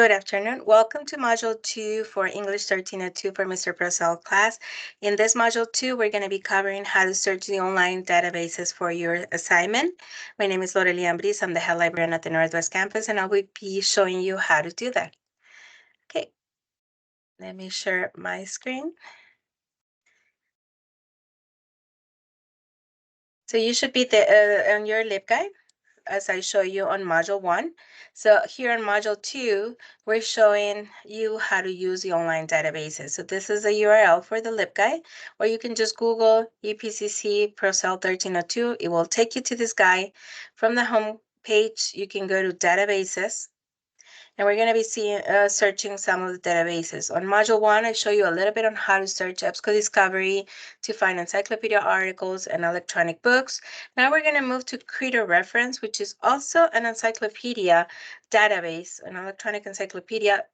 Good afternoon. Welcome to Module 2 for English 1302 for Mr. Purcell class. In this Module 2, we're going to be covering how to search the online databases for your assignment. My name is Loreli Ambris. I'm the head librarian at the Northwest Campus, and I will be showing you how to do that. Okay, let me share my screen. So you should be on your LibGuide, as I show you on Module 1. So here in Module 2, we're showing you how to use the online databases. So this is a URL for the LibGuide, or you can just Google EPCC Purcell 1302. It will take you to this guide. From the home page, you can go to databases. And we're going to be searching some of the databases. On Module 1, I show you a little bit on how to search EBSCO Discovery to find encyclopedia articles and electronic books. Now we're going to move to Creator Reference, which is also an encyclopedia database, an electronic encyclopedia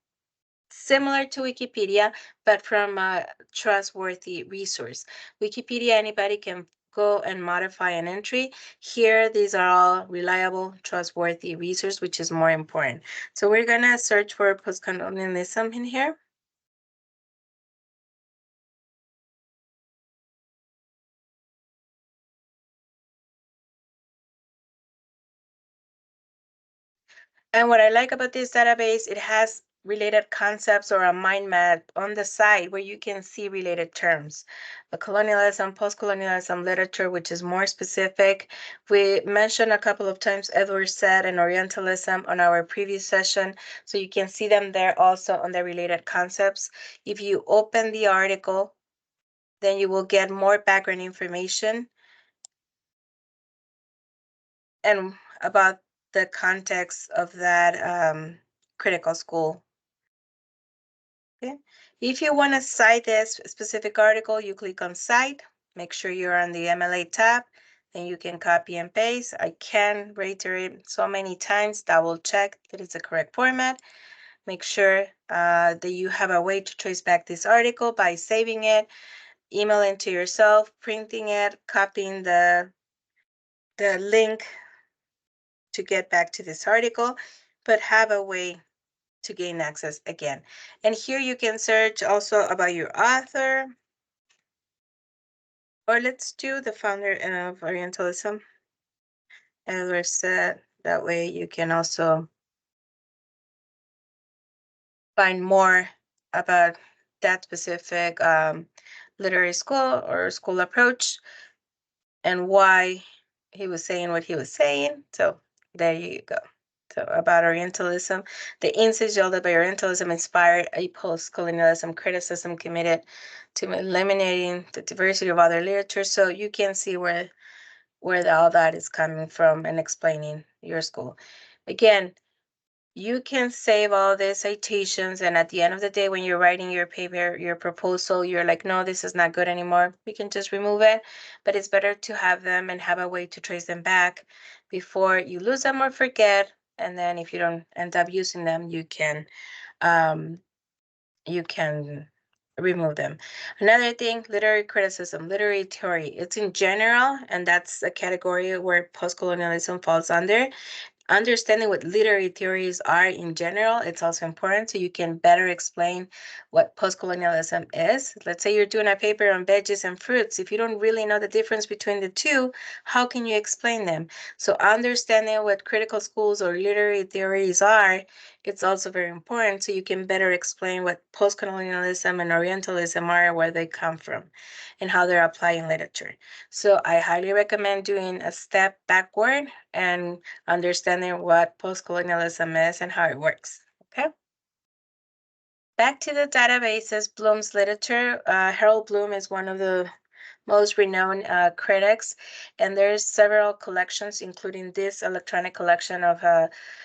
similar to Wikipedia, but from a trustworthy resource. Wikipedia, anybody can go and modify an entry. Here, these are all reliable, trustworthy resources, which is more important. So we're gonna search for postcolonialism in here. And what I like about this database, it has related concepts or a mind map on the side where you can see related terms. The colonialism, post-colonialism literature, which is more specific. We mentioned a couple of times Edward Said and Orientalism on our previous session, so you can see them there also on the related concepts. If you open the article, then you will get more background information and about the context of that critical school. Okay. If you want to cite this specific article, you click on Cite. Make sure you're on the MLA tab, and you can copy and paste. I can reiterate so many times, double check that it's the correct format. Make sure that you have a way to trace back this article by saving it, emailing to yourself, printing it, copying the link to get back to this article, but have a way to gain access again. And here you can search also about your author, or let's do the founder of Orientalism, Edward Said. That way you can also find more about that specific literary school or school approach and why he was saying what he was saying. So there you go. So about Orientalism, the insights yielded by Orientalism inspired a post-colonialism criticism committed to eliminating the diversity of other literature. So you can see where all that is coming from and explaining your school. Again, you can save all the citations, and at the end of the day, when you're writing your paper, your proposal, you're like, no, this is not good anymore. You can just remove it, but it's better to have them and have a way to trace them back before you lose them or forget. And then if you don't end up using them, you can remove them. Another thing, literary criticism, literary theory. It's in general, and that's a category where postcolonialism falls under. Understanding what literary theories are in general, it's also important so you can better explain what postcolonialism is. Let's say you're doing a paper on veggies and fruits. If you don't really know the difference between the two, how can you explain them? So understanding what critical schools or literary theories are, it's also very important so you can better explain what postcolonialism and Orientalism are, where they come from, and how they're applied in literature. So I highly recommend doing a step backward and understanding what post-colonialism is and how it works. Okay. Back to the databases, Bloom's literature. Harold Bloom is one of the most renowned critics, and there's several collections, including this electronic collection of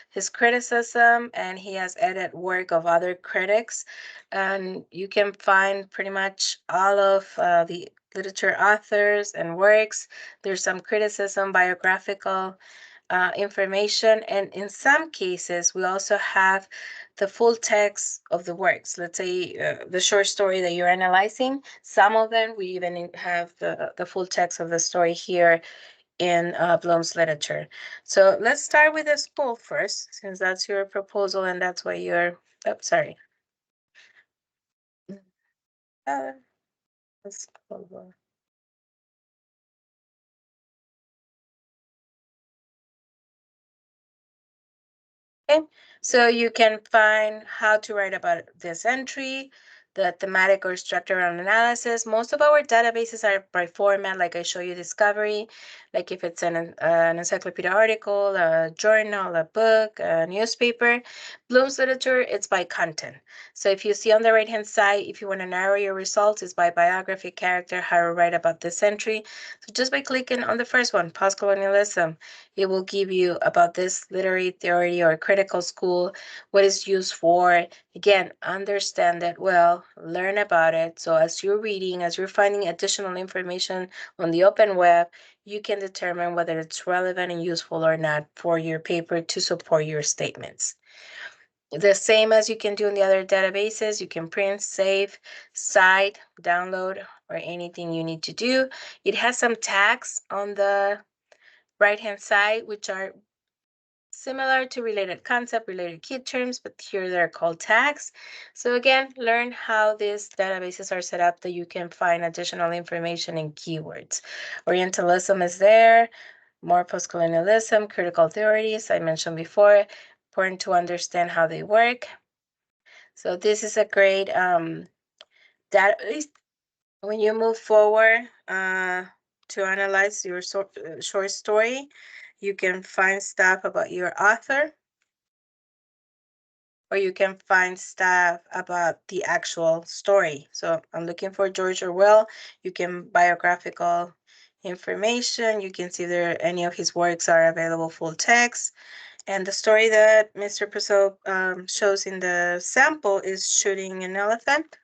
his criticism, and he has edited work of other critics, and you can find pretty much all of the literature authors and works. There's some criticism, biographical information, and in some cases we also have the full text of the works. Let's say the short story that you're analyzing, some of them we even have the full text of the story here in Bloom's literature. So let's start with the school first, since that's your proposal and that's what you're Oh, sorry. Uh, let's go over. Okay, so you can find how to write about this entry, the thematic or structural analysis. Most of our databases are by format, like I show you discovery, like if it's an encyclopedia article, a journal, a book, a newspaper. Bloom's literature, it's by content. So if you see on the right-hand side, if you want to narrow your results, it's by biography, character, how to write about this entry. So just by clicking on the first one, post-colonialism, it will give you about this literary theory or critical school, what it's used for. Again, understand it well, learn about it. So as you're reading, as you're finding additional information on the open web, you can determine whether it's relevant and useful or not for your paper to support your statements. The same as you can do in the other databases, you can print, save, cite, download, or anything you need to do. It has some tags on the right-hand side, which are similar to related concept, related key terms, but here they're called tags. So again, learn how these databases are set up that you can find additional information in keywords. Orientalism is there, more postcolonialism, critical theories, I mentioned before, important to understand how they work. So this is a great database. When you move forward to analyze your short story, you can find stuff about your author, or you can find stuff about the actual story. So I'm looking for George Orwell. You can biographical information. You can see there any of his works are available full text. And the story that Mr. Purcell shows in the sample is Shooting an Elephant.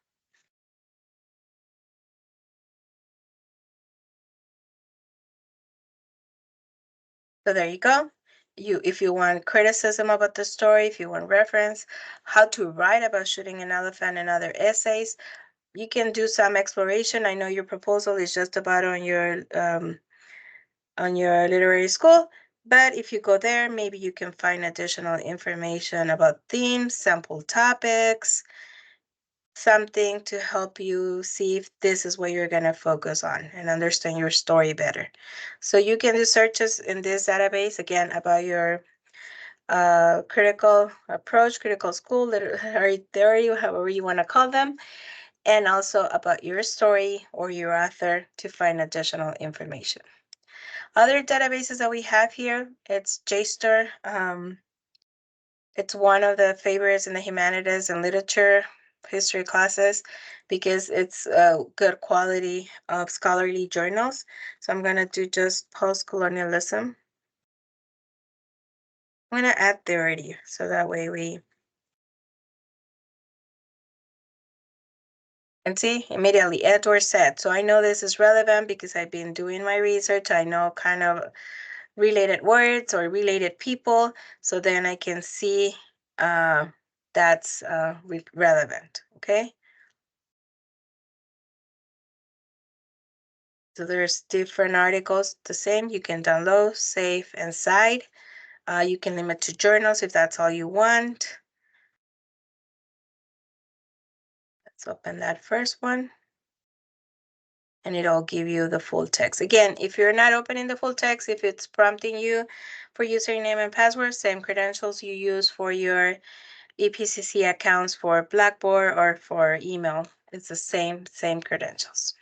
So there you go. If you want criticism about the story, if you want reference, how to write about shooting an elephant and other essays, you can do some exploration. I know your proposal is just about on your literary school, but if you go there, maybe you can find additional information about themes, sample topics, something to help you see if this is what you're going to focus on and understand your story better. So you can do searches in this database again about your critical approach, critical school, literary theory, however you want to call them, and also about your story or your author to find additional information. Other databases that we have here, it's JSTOR. It's one of the favorites in the humanities and literature history classes because it's good quality of scholarly journals. So I'm going to do just post-colonialism. I'm going to add theory so that way we and see immediately Edward said. So I know this is relevant because I've been doing my research. I know kind of related words or related people. So then I can see that's relevant. Okay. So there's different articles, the same. You can download, save, and cite. You can limit to journals if that's all you want. Let's open that first one. And it'll give you the full text. Again, if you're not opening the full text, if it's prompting you for username and password, same credentials you use for your EPCC accounts for Blackboard or for email. It's the same credentials.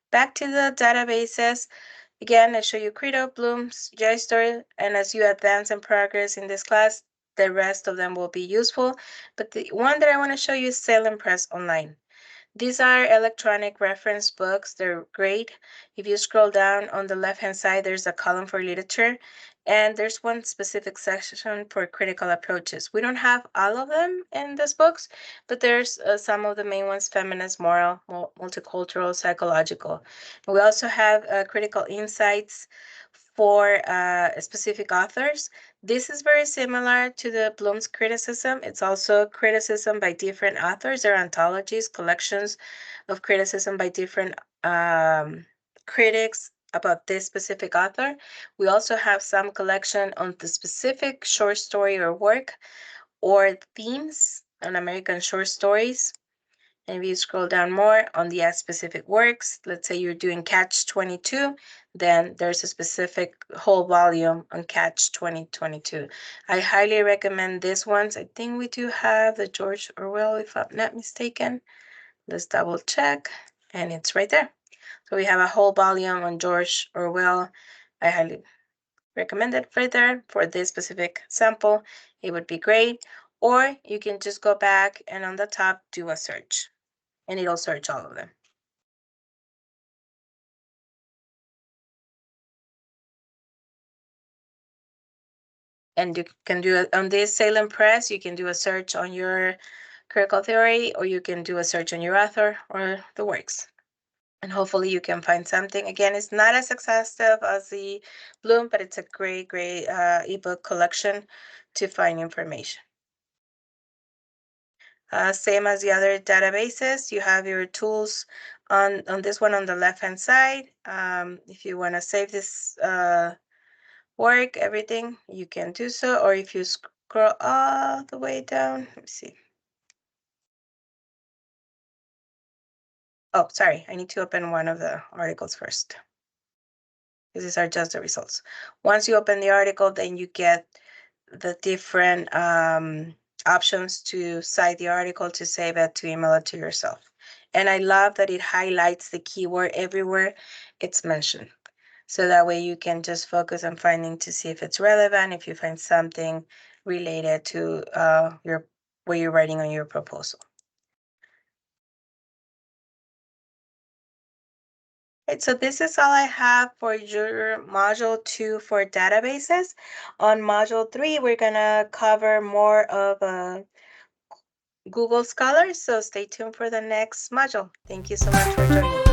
Back to the databases. Again, I show you Credo, Bloom's, JSTOR, and as you advance and progress in this class, the rest of them will be useful. But the one that I want to show you is Salem Press Online. These are electronic reference books. They're great. If you scroll down on the left-hand side, there's a column for literature, and there's one specific section for critical approaches. We don't have all of them in these books, but there's some of the main ones: feminist, moral, multicultural, psychological. We also have critical insights for specific authors. This is very similar to the Bloom's criticism. It's also criticism by different authors. They're anthologies, collections of criticism by different critics about this specific author. We also have some collection on the specific short story or work or themes on American short stories. And if you scroll down more on the specific works, let's say you're doing Catch 22, then there's a specific whole volume on Catch 2022. I highly recommend this ones. I think we do have the George Orwell, if I'm not mistaken. Let's double check, and it's right there. So we have a whole volume on George Orwell. I highly recommend it right there for this specific sample. It would be great. Or you can just go back and on the top do a search, and it'll search all of them. And you can do it on this Salem Press. You can do a search on your critical theory, or you can do a search on your author or the works. And hopefully you can find something. Again, it's not as exhaustive as the Bloom, but it's a great, great ebook collection to find information. Same as the other databases, you have your tools on this one on the left-hand side. If you want to save this work, everything, you can do so. Or if you scroll all the way down, let me see. Oh, sorry, I need to open one of the articles first. These are just the results. Once you open the article, then you get the different options to cite the article, to save it, to email it to yourself. And I love that it highlights the keyword everywhere it's mentioned. So that way you can just focus on finding to see if it's relevant, if you find something related to what you're writing on your proposal. Right, so this is all I have for your module 2 for databases. On module 3, we're gonna cover more of Google Scholar, so stay tuned for the next module. Thank you so much for joining.